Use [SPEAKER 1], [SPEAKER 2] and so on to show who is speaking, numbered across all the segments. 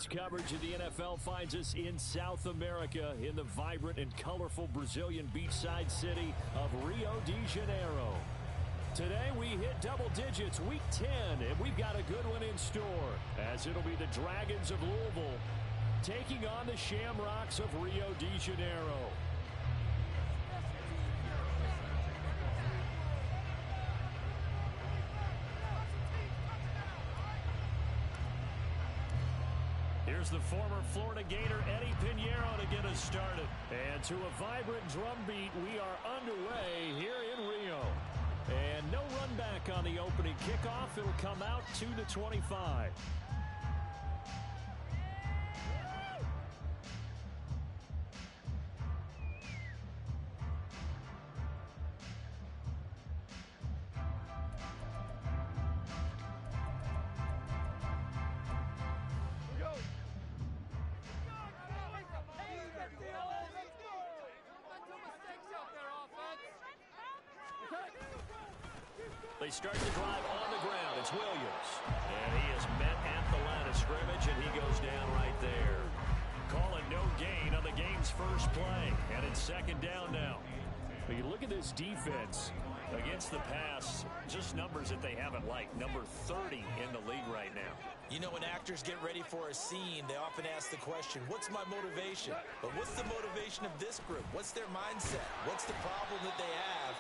[SPEAKER 1] Tonight's coverage of the NFL finds us in South America in the vibrant and colorful Brazilian beachside city of Rio de Janeiro. Today we hit double digits, week 10, and we've got a good one in store, as it'll be the Dragons of Louisville taking on the Shamrocks of Rio de Janeiro. Here's the former Florida Gator Eddie Pinheiro to get us started. And to a vibrant drum beat, we are underway here in Rio. And no run back on the opening kickoff. It'll come out to the 25. They start the drive on the ground. It's Williams. And he is met at the line of scrimmage, and he goes down right there. Calling no gain on the game's first play. And it's second down now. But you look at this defense against the pass, just numbers that they haven't liked. Number 30 in the league right now.
[SPEAKER 2] You know, when actors get ready for a scene, they often ask the question, what's my motivation? But what's the motivation of this group? What's their mindset? What's the problem that they have?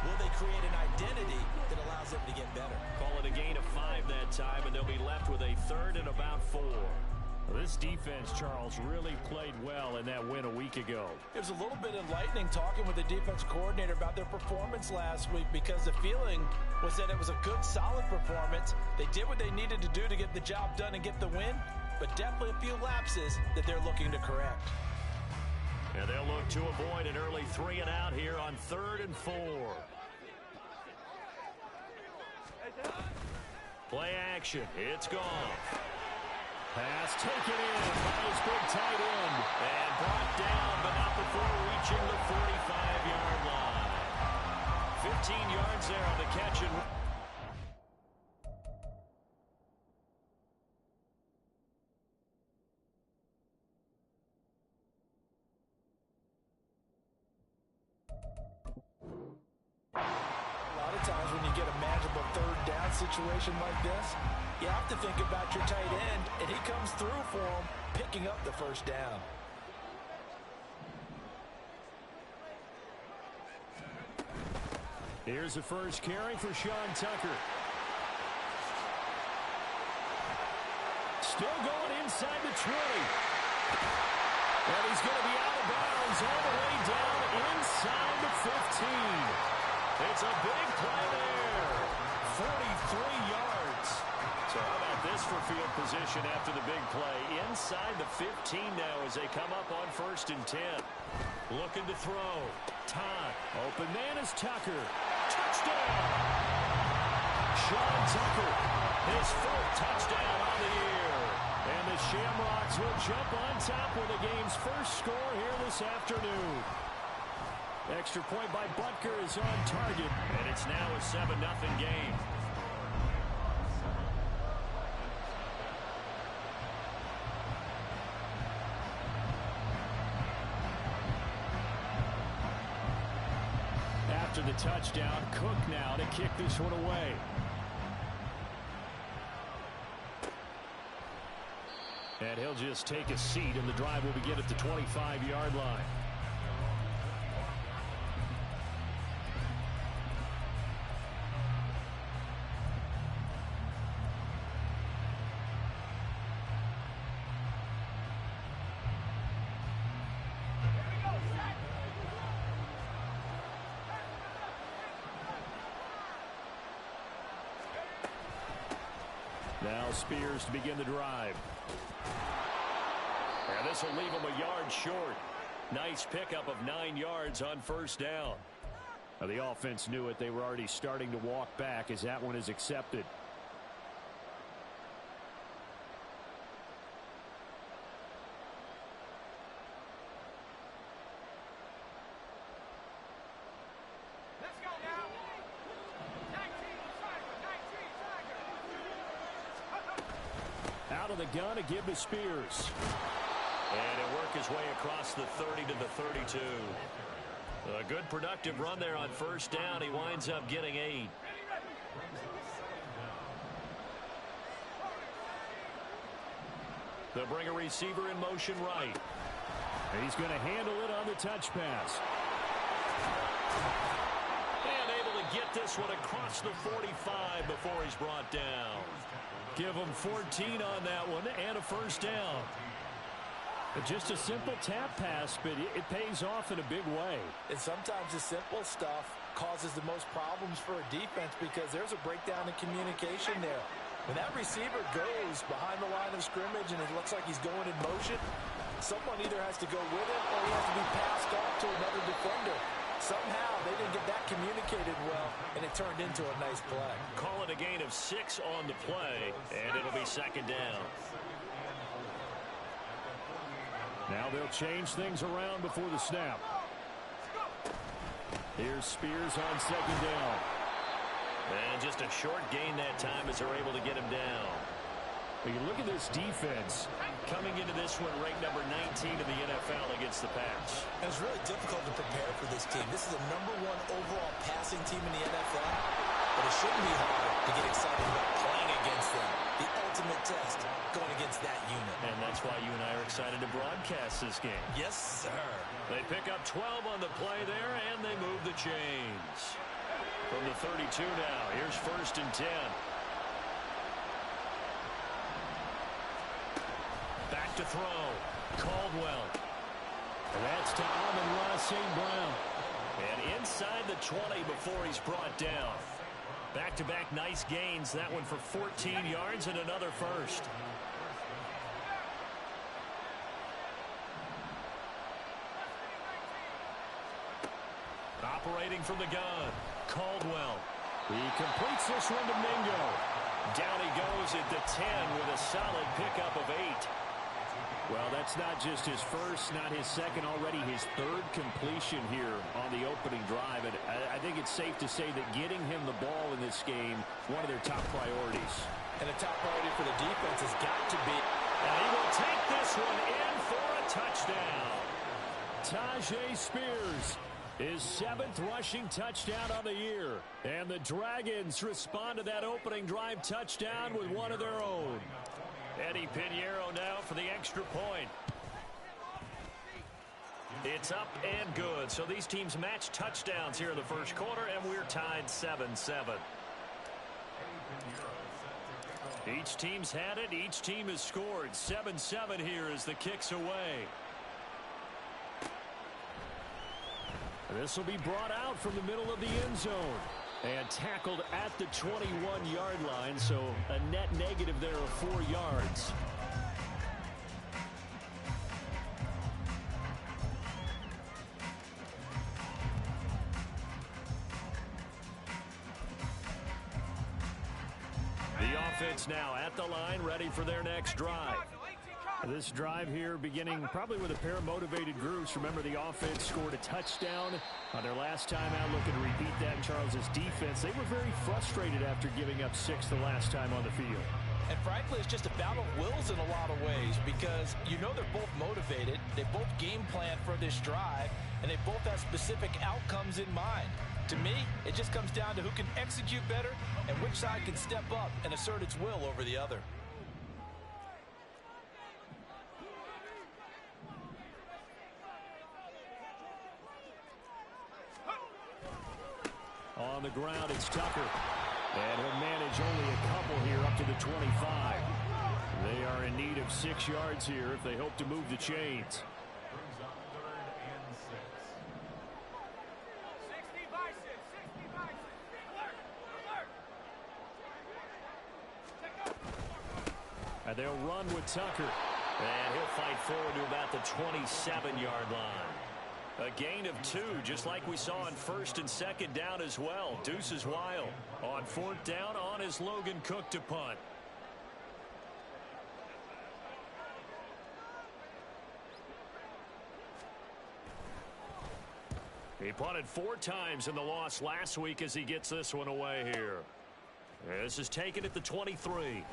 [SPEAKER 2] Will they create an identity that allows them to get better?
[SPEAKER 1] Call it a gain of 5 that time, and they'll be left with a third and about 4. This defense, Charles, really played well in that win a week ago.
[SPEAKER 3] It was a little bit enlightening talking with the defense coordinator about their performance last week, because the feeling was that it was a good, solid performance. They did what they needed to do to get the job done and get the win, but definitely a few lapses that they're looking to correct.
[SPEAKER 1] And they'll look to avoid an early 3 and out here on 3rd and 4. Play action. It's gone. Pass taken in by his big tight end. And brought down, but not before reaching the 45-yard line. 15 yards there on the catch and...
[SPEAKER 3] Times when you get a manageable third down situation like this, you have to think about your tight end, and he comes through for him, picking up the first down.
[SPEAKER 1] Here's the first carry for Sean Tucker. Still going inside the 20. And he's going to be out of bounds all the way down inside the 15. It's a big play there. 43 yards. So how about this for field position after the big play? Inside the 15 now as they come up on 1st and 10. Looking to throw. Time. Open man is Tucker. Touchdown. Sean Tucker. His 4th touchdown on the year. And the Shamrocks will jump on top with the game's first score here this afternoon. Extra point by Butker is on target, and it's now a 7-0 game. After the touchdown, Cook now to kick this one away. And he'll just take a seat, and the drive will begin at the 25-yard line. Now Spears to begin the drive. And this will leave him a yard short. Nice pickup of 9 yards on 1st down. Now the offense knew it. They were already starting to walk back as that one is accepted. Out of the gun to give to Spears. And he'll work his way across the 30 to the 32. A good productive run there on first down. He winds up getting 8. They'll bring a receiver in motion right. He's going to handle it on the touch pass. And able to get this one across the 45 before he's brought down. Give him 14 on that one and a first down. Just a simple tap pass, but it pays off in a big way.
[SPEAKER 3] And sometimes the simple stuff causes the most problems for a defense because there's a breakdown in communication there. When that receiver goes behind the line of scrimmage and it looks like he's going in motion, someone either has to go with him or he has to be passed off to another defender. Somehow they didn't get that communicated well, and it turned into a nice play.
[SPEAKER 1] Call it a gain of 6 on the play, and it'll be second down. Now they'll change things around before the snap. Here's Spears on second down. And just a short gain that time as they're able to get him down. When you look at this defense, coming into this one ranked number 19 in the NFL against the pass.
[SPEAKER 2] And it's really difficult to prepare for this team. This is the #1 overall passing team in the NFL. But it shouldn't be hard to get excited about playing against them. The ultimate test going against that unit.
[SPEAKER 1] And that's why you and I are excited to broadcast this game.
[SPEAKER 2] Yes, sir.
[SPEAKER 1] They pick up 12 on the play there, and they move the chains. From the 32 now, here's 1st and 10. Back to throw. Caldwell. And that's to Amon-Ra St. Brown. And inside the 20 before he's brought down. Back-to-back nice gains. That one for 14 yards and another first. Operating from the gun. Caldwell. He completes this one to Mingo. Down he goes at the 10 with a solid pickup of 8. Well, that's not just his first, not his second, already his 3rd completion here on the opening drive. And I think it's safe to say that getting him the ball in this game, one of their top priorities.
[SPEAKER 3] And a top priority for the defense has got to be.
[SPEAKER 1] And he will take this one in for a touchdown. Tajay Spears, his 7th rushing touchdown on the year. And the Dragons respond to that opening drive touchdown with one of their own. Eddie Pinheiro now for the extra point. It's up and good. So these teams match touchdowns here in the first quarter, and we're tied 7-7. Each team's had it. Each team has scored. 7-7 here as the kick's away. This will be brought out from the middle of the end zone. And tackled at the 21-yard line, so a net negative there of 4 yards. The offense now at the line, ready for their next drive. This drive here beginning probably with a pair of motivated groups. Remember, the offense scored a touchdown on their last time out. Looking to repeat that in Charles's defense. They were very frustrated after giving up 6 the last time on the field.
[SPEAKER 3] And frankly, it's just a battle of wills in a lot of ways because you know they're both motivated. They both game plan for this drive, and they both have specific outcomes in mind. To me, it just comes down to who can execute better and which side can step up and assert its will over the other.
[SPEAKER 1] On the ground, it's Tucker. And he'll manage only a couple here up to the 25. They are in need of 6 yards here if they hope to move the chains. And they'll run with Tucker. And he'll fight forward to about the 27-yard line. A gain of 2, just like we saw on 1st and 2nd down as well. Deuce is wild. On 4th down, on is Logan Cook to punt. He punted 4 times in the loss last week as he gets this one away here. This is taken at the 23.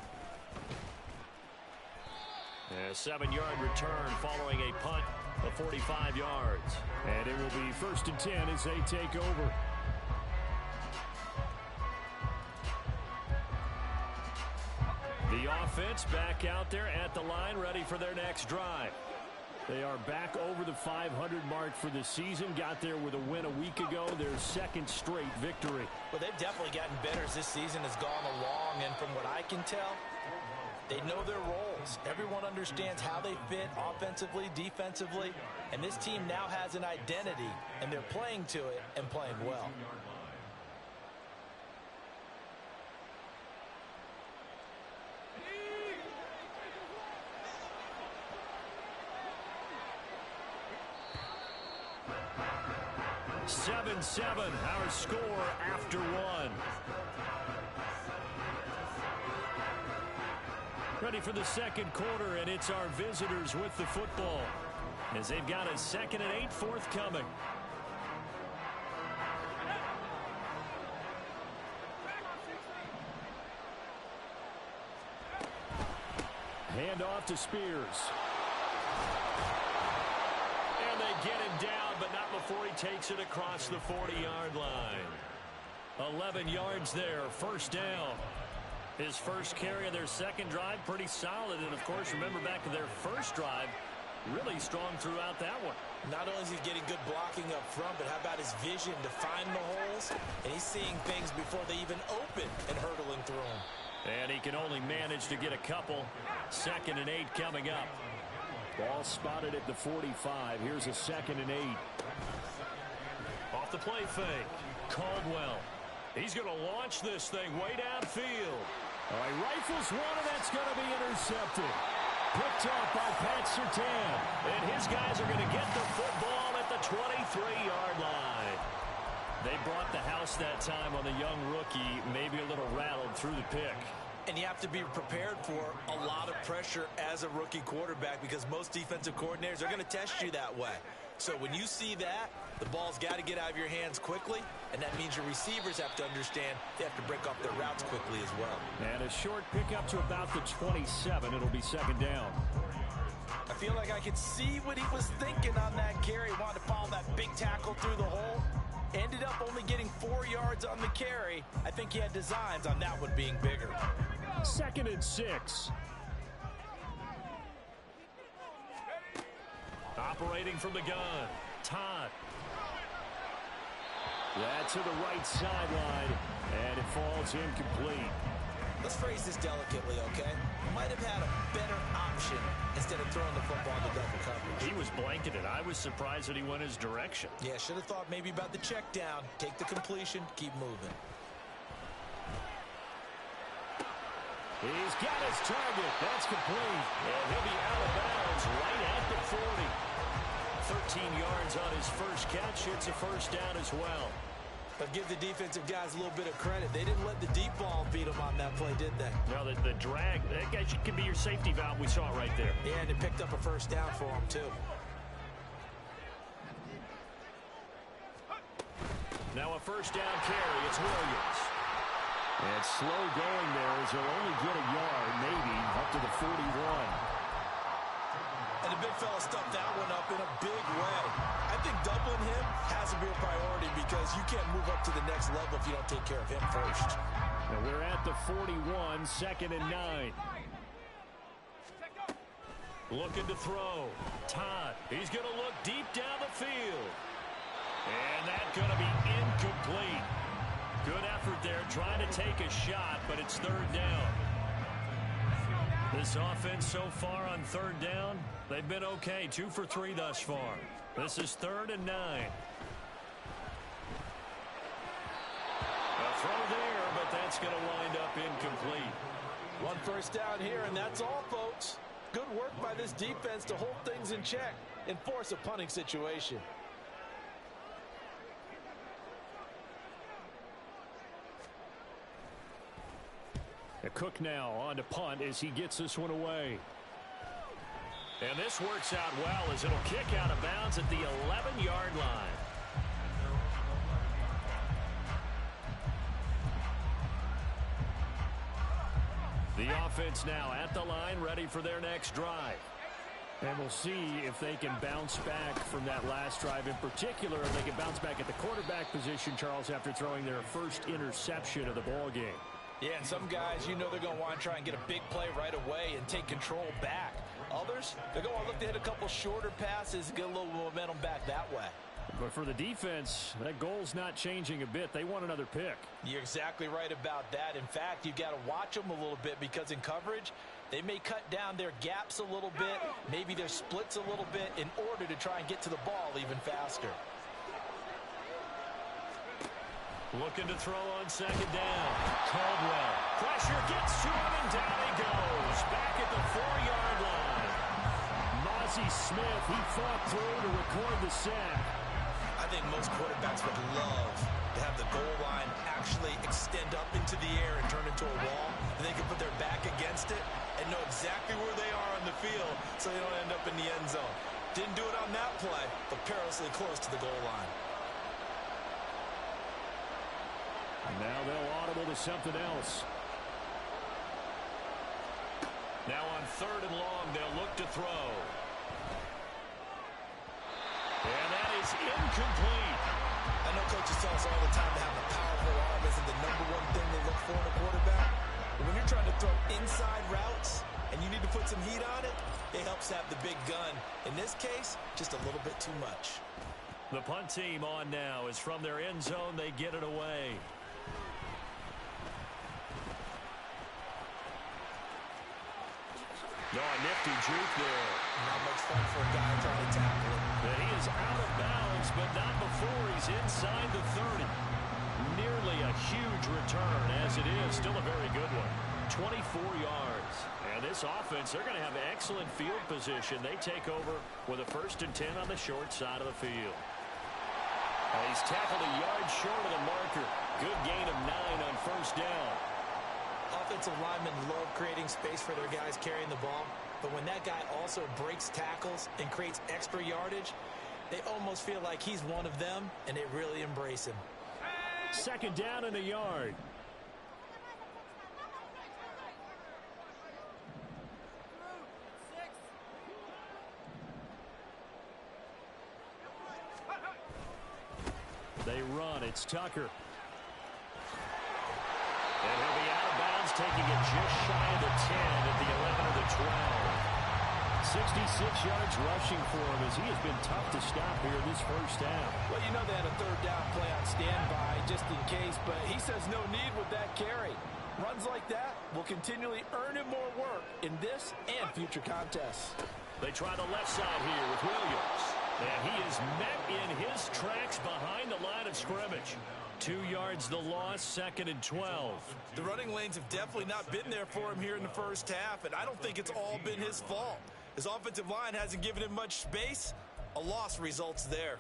[SPEAKER 1] A 7-yard return following a punt of 45 yards. And it will be 1st and 10 as they take over. The offense back out there at the line, ready for their next drive. They are back over the 500 mark for the season. Got there with a win a week ago, their second straight victory.
[SPEAKER 3] Well, they've definitely gotten better as this season has gone along, and from what I can tell, they know their roles. Everyone understands how they fit offensively, defensively, and this team now has an identity, and they're playing to it and playing well.
[SPEAKER 1] Seven, our score after one. Ready for the second quarter, and it's our visitors with the football as they've got a 2nd and 8 forthcoming. Hand off to Spears. And they get him down, but not before he takes it across the 40-yard line. 11 yards there, 1st down. His first carry of their second drive, pretty solid. And, of course, remember back to their first drive, really strong throughout that one.
[SPEAKER 3] Not only is he getting good blocking up front, but how about his vision to find the holes? And he's seeing things before they even open and hurdling through them.
[SPEAKER 1] And he can only manage to get a couple. 2nd and 8 coming up. Ball spotted at the 45. Here's a 2nd and 8. Off the play fake. Caldwell. He's going to launch this thing way downfield. All right, rifles one, and that's going to be intercepted. Picked off by Pat Surtain. And his guys are going to get the football at the 23-yard line. They brought the house that time on the young rookie, maybe a little rattled through the pick.
[SPEAKER 3] And you have to be prepared for a lot of pressure as a rookie quarterback because most defensive coordinators are going to test you that way. So when you see that, the ball's got to get out of your hands quickly, and that means your receivers have to understand they have to break off their routes quickly as well.
[SPEAKER 1] And a short pickup to about the 27. It'll be 2nd down.
[SPEAKER 3] I feel like I could see what he was thinking on that carry. Wanted to follow that big tackle through the hole. Ended up only getting 4 yards on the carry. I think he had designs on that one being bigger.
[SPEAKER 1] 2nd and 6. Operating from the gun. Todd. That to the right sideline, and it falls incomplete.
[SPEAKER 3] Let's phrase this delicately, okay? Might have had a better option instead of throwing the football into double coverage.
[SPEAKER 1] He was blanketed. I was surprised that he went his direction.
[SPEAKER 3] Yeah, should have thought maybe about the check down. Take the completion, keep moving.
[SPEAKER 1] He's got his target. That's complete. And he'll be out of bounds right at the 40. 13 yards on his first catch. It's a 1st down as well.
[SPEAKER 3] But give the defensive guys a little bit of credit. They didn't let the deep ball beat them on that play, did they?
[SPEAKER 1] No, the drag, that guy can be your safety valve. We saw it right there.
[SPEAKER 3] Yeah, and it picked up a 1st down for him, too.
[SPEAKER 1] Now a 1st down carry. It's Williams. And slow going there as he'll only get a yard, maybe, up to the 41.
[SPEAKER 3] And the big fella stuffed that one up in a big way. I think doubling him has to be a priority because you can't move up to the next level if you don't take care of him first.
[SPEAKER 1] Now we're at the 41, 2nd and 9. Looking to throw. Todd. He's going to look deep down the field. And that's going to be incomplete. Good effort there trying to take a shot, but it's 3rd down. This offense so far on 3rd down, they've been okay. 2 for 3 thus far. This is 3rd and 9. A throw there, but that's going to wind up incomplete.
[SPEAKER 3] 1 1st down here, and that's all, folks. Good work by this defense to hold things in check and force a punting situation.
[SPEAKER 1] Cook now on to punt as he gets this one away. And this works out well as it'll kick out of bounds at the 11-yard line. The offense now at the line, ready for their next drive. And we'll see if they can bounce back from that last drive in particular, if they can bounce back at the quarterback position, Charles, after throwing their first interception of the ball game.
[SPEAKER 3] Yeah, and some guys, you know they're going to want to try and get a big play right away and take control back. Others, they're going to look to hit a couple shorter passes and get a little momentum back that way.
[SPEAKER 1] But for the defense, that goal's not changing a bit. They want another pick.
[SPEAKER 3] You're exactly right about that. In fact, you've got to watch them a little bit because in coverage, they may cut down their gaps a little bit, maybe their splits a little bit in order to try and get to the ball even faster.
[SPEAKER 1] Looking to throw on second down. Caldwell. Pressure gets to him, and down he goes. Back at the 4-yard line. Mozzie Smith, he fought through to record the sack.
[SPEAKER 2] I think most quarterbacks would love to have the goal line actually extend up into the air and turn into a wall, and they can put their back against it and know exactly where they are on the field so they don't end up in the end zone. Didn't do it on that play, but perilously close to the goal line.
[SPEAKER 1] And now they'll audible to something else. Now on 3rd and long, they'll look to throw. And that is incomplete.
[SPEAKER 2] I know coaches tell us all the time to have a powerful arm isn't the #1 thing they look for in a quarterback. But when you're trying to throw inside routes and you need to put some heat on it, it helps have the big gun. In this case, just a little bit too much.
[SPEAKER 1] The punt team on now is from their end zone. They get it away. No, a nifty juke there.
[SPEAKER 2] Not much fun for a guy trying to tackle it.
[SPEAKER 1] But he is out of bounds, but not before he's inside the 30. Nearly a huge return, as it is. Still a very good one. 24 yards. And this offense, they're going to have excellent field position. They take over with a 1st and 10 on the short side of the field. He's tackled a yard short of the marker. Good gain of 9 on 1st down.
[SPEAKER 2] Offensive linemen love creating space for their guys carrying the ball, but when that guy also breaks tackles and creates extra yardage, they almost feel like he's one of them, and they really embrace him.
[SPEAKER 1] 2nd down and a yard. They run. It's Tucker. And he'll be out of bounds, taking it just shy of the 10 at the 11 of the 12. 66 yards rushing for him as he has been tough to stop here in this 1st half.
[SPEAKER 3] Well, you know they had a 3rd down play on standby just in case, but he says no need with that carry. Runs like that will continually earn him more work in this and future contests.
[SPEAKER 1] They try the left side here with Williams. And he is met in his tracks behind the line of scrimmage. 2 yards the loss, 2nd and 12.
[SPEAKER 2] The running lanes have definitely not been there for him here in the 1st half, and I don't think it's all been his fault. His offensive line hasn't given him much space. A loss results there.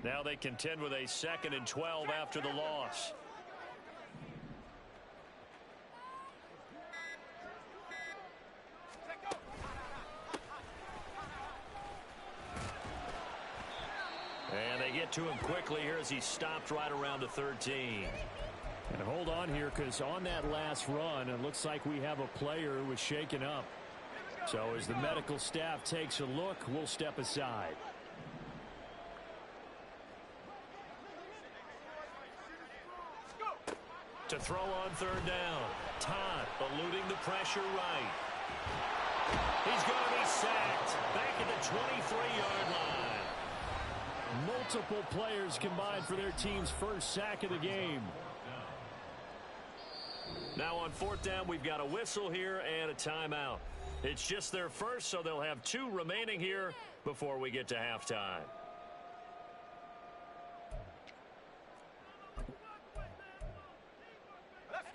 [SPEAKER 1] Now they contend with a 2nd and 12 after the loss. And they get to him quickly here as he stopped right around the 13. And hold on here, because on that last run, it looks like we have a player who was shaken up. So as the medical staff takes a look, we'll step aside. To throw on 3rd down. Todd eluding the pressure right. He's going to be sacked back at the 23-yard line. Multiple players combined for their team's 1st sack of the game. Now on 4th down, we've got a whistle here and a timeout. It's just their first, so they'll have 2 remaining here before we get to halftime.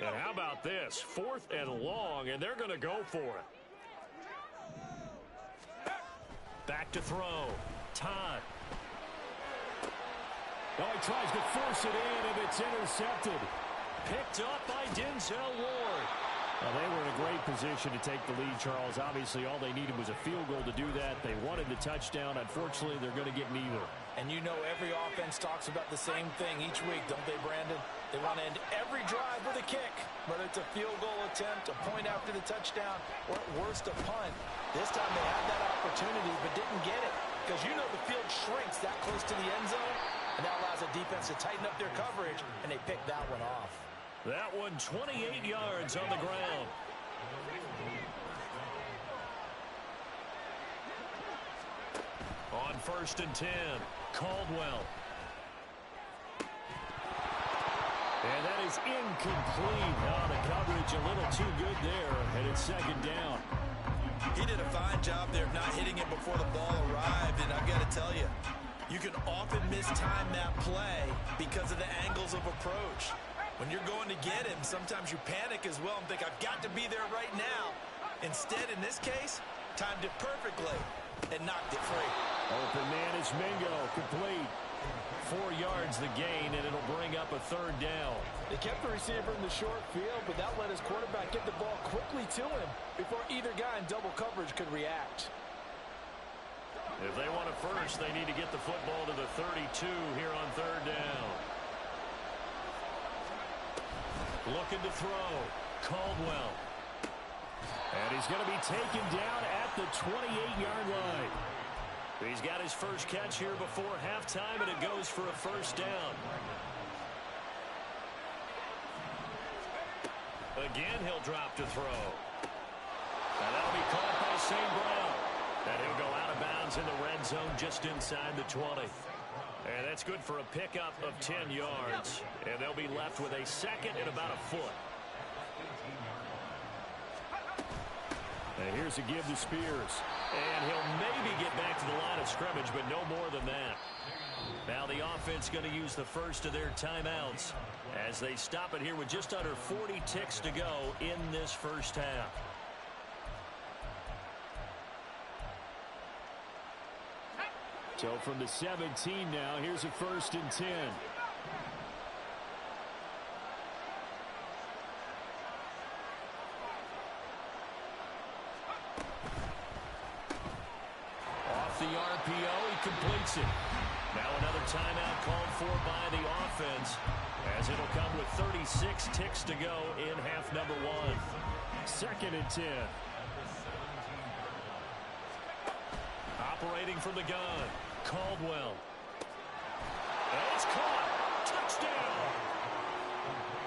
[SPEAKER 1] And how about this? 4th and long, and they're going to go for it. Back to throw. Todd. Oh, he tries to force it in, and it's intercepted. Picked up by Denzel Ward. Well, they were in a great position to take the lead, Charles. Obviously, all they needed was a field goal to do that. They wanted the touchdown. Unfortunately, they're going to get neither.
[SPEAKER 3] And you know every offense talks about the same thing each week, don't they, Brandon? They want to end every drive with a kick, whether it's a field goal attempt, a point after the touchdown, or at worst a punt. This time they had that opportunity but didn't get it because you know the field shrinks that close to the end zone, and that allows the defense to tighten up their coverage, and they picked that one off.
[SPEAKER 1] That one 28 yards on the ground. On 1st and 10, Caldwell. And that is incomplete. Oh, the coverage a little too good there, and it's 2nd down.
[SPEAKER 2] He did a fine job there of not hitting it before the ball arrived, and I've got to tell you, you can often mistime that play because of the angles of approach. When you're going to get him, sometimes you panic as well and think, I've got to be there right now. Instead, in this case, timed it perfectly and knocked it free.
[SPEAKER 1] Open man is Mingo, complete. 4 yards the gain, and it'll bring up a 3rd down.
[SPEAKER 3] They kept the receiver in the short field, but that let his quarterback get the ball quickly to him before either guy in double coverage could react.
[SPEAKER 1] If they want it first, they need to get the football to the 32 here on 3rd down. Looking to throw. Caldwell. And he's going to be taken down at the 28-yard line. He's got his first catch here before halftime, and it goes for a 1st down. Again, he'll drop to throw. And that'll be caught by St. Brown. And he'll go out of bounds in the red zone just inside the 20. And that's good for a pickup of 10 yards. And they'll be left with a 2nd and about a foot. And here's a give to Spears. And he'll maybe get back to the line of scrimmage, but no more than that. Now the offense going to use the first of their timeouts as they stop it here with just under 40 ticks to go in this first half. So from the 17 now, here's a 1st and 10. Off the RPO, he completes it. Now another timeout called for by the offense, as it'll come with 36 ticks to go in half number 1. 2nd and 10. Operating from the gun. Caldwell. And it's caught. Touchdown.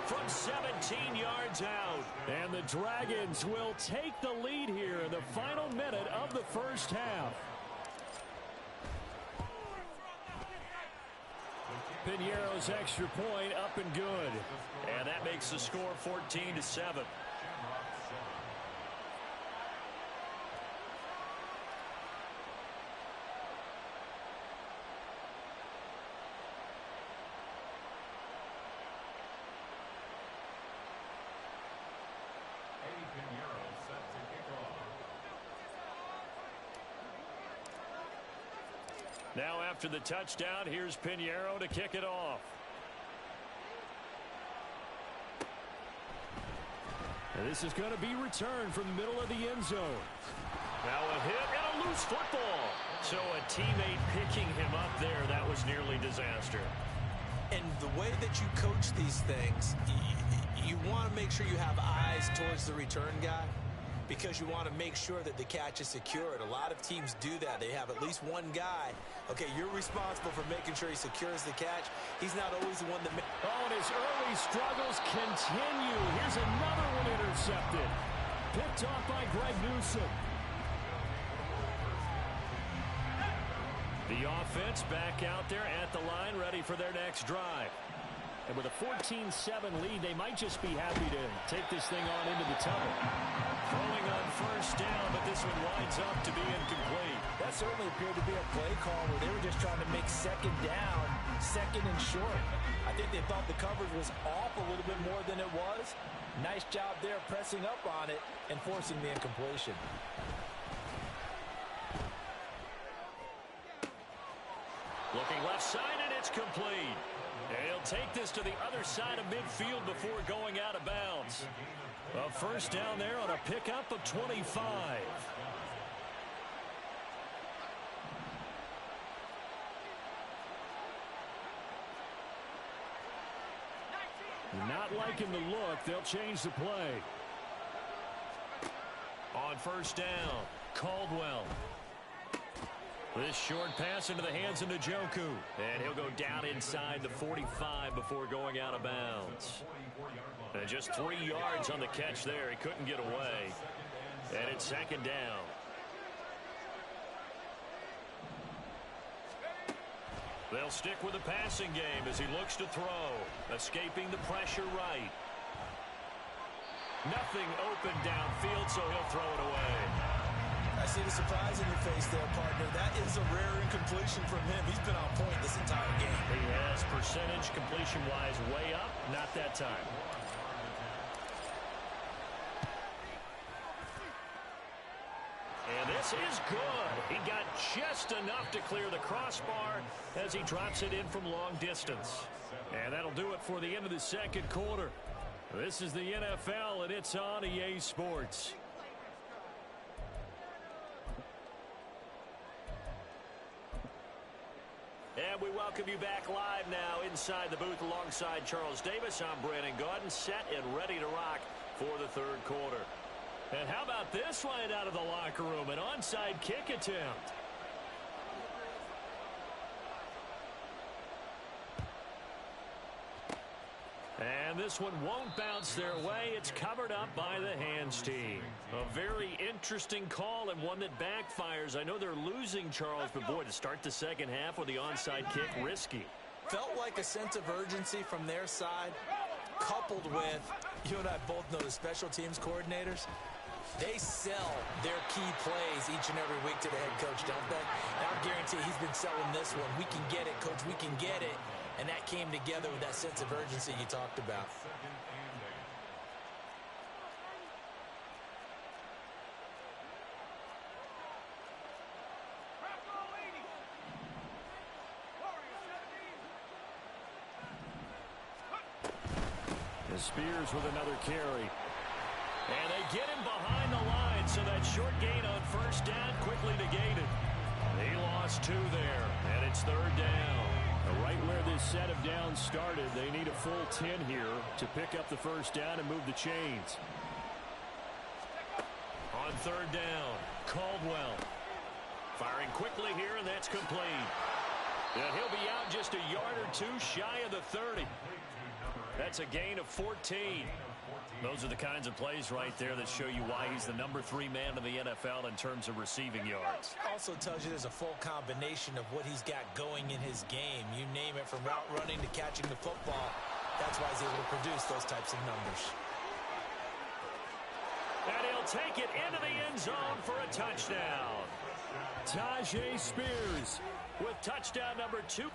[SPEAKER 1] From 17 yards out. And the Dragons will take the lead here in the final minute of the first half. Piñeiro's extra point up and good. And that makes the score 14-7. Now after the touchdown, here's Piñeiro to kick it off. And this is going to be returned from the middle of the end zone. Now a hit and a loose football. So a teammate picking him up there, that was nearly disaster.
[SPEAKER 2] And the way that you coach these things, you want to make sure you have eyes towards the return guy, because you want to make sure that the catch is secured. A lot of teams do that. They have at least one guy. Okay, you're responsible for making sure he secures the catch. He's not always the one that...
[SPEAKER 1] Oh, and his early struggles continue. Here's another one intercepted. Picked off by Greg Newsome. The offense back out there at the line, ready for their next drive. And with a 14-7 lead, they might just be happy to take this thing on into the tunnel. Throwing on 1st down, but this one winds up to be incomplete.
[SPEAKER 3] That certainly appeared to be a play call where they were just trying to make 2nd down, 2nd and short. I think they thought the coverage was off a little bit more than it was. Nice job there pressing up on it and forcing the incompletion.
[SPEAKER 1] Looking left side, and it's complete. And he'll take this to the other side of midfield before going out of bounds. A first down there on a pickup of 25. Not liking the look. They'll change the play. On first down, Caldwell. This short pass into the hands of Njoku. And he'll go down inside the 45 before going out of bounds. And just 3 yards on the catch there. He couldn't get away. And it's second down. They'll stick with the passing game as he looks to throw. Escaping the pressure right. Nothing open downfield, so he'll throw it away.
[SPEAKER 2] I see the surprise in your face there, partner. That is a rare incompletion from him. He's been on point this entire game.
[SPEAKER 1] He has percentage completion-wise way up. Not that time. And this is good. He got just enough to clear the crossbar as he drops it in from long distance. And that'll do it for the end of the second quarter. This is the NFL, and it's on EA Sports. And we welcome you back live now inside the booth alongside Charles Davis. I'm Brandon Gaudin, set and ready to rock for the third quarter. And how about this right out of the locker room, an onside kick attempt. And this one won't bounce their way. It's covered up by the hands team. A very interesting call and one that backfires. I know they're losing, Charles, but boy, to start the second half with the onside kick, risky.
[SPEAKER 2] Felt like a sense of urgency from their side, coupled with, you and I both know the special teams coordinators, they sell their key plays each and every week to the head coach, don't they? And I guarantee he's been selling this one. We can get it, coach, we can get it. And that came together with that sense of urgency you talked about.
[SPEAKER 1] And Spears with another carry. And they get him behind the line, so that short gain on first down quickly negated. He lost 2 there, and it's third down. Right where this set of downs started, they need a full 10 here to pick up the first down and move the chains. On third down, Caldwell. Firing quickly here, and that's complete. And he'll be out just a yard or 2 shy of the 30. That's a gain of 14. Those are the kinds of plays right there that show you why he's the number 3 man in the NFL in terms of receiving yards.
[SPEAKER 2] Also tells you there's a full combination of what he's got going in his game. You name it, from route running to catching the football. That's why he's able to produce those types of numbers.
[SPEAKER 1] And he'll take it into the end zone for a touchdown. Tajay Spears with touchdown number 2.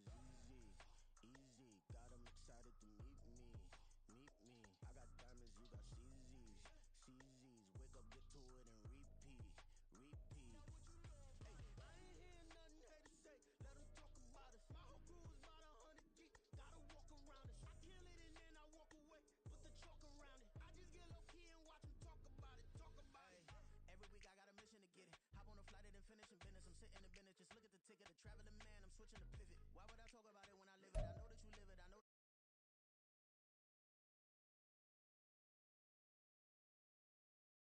[SPEAKER 4] Zone.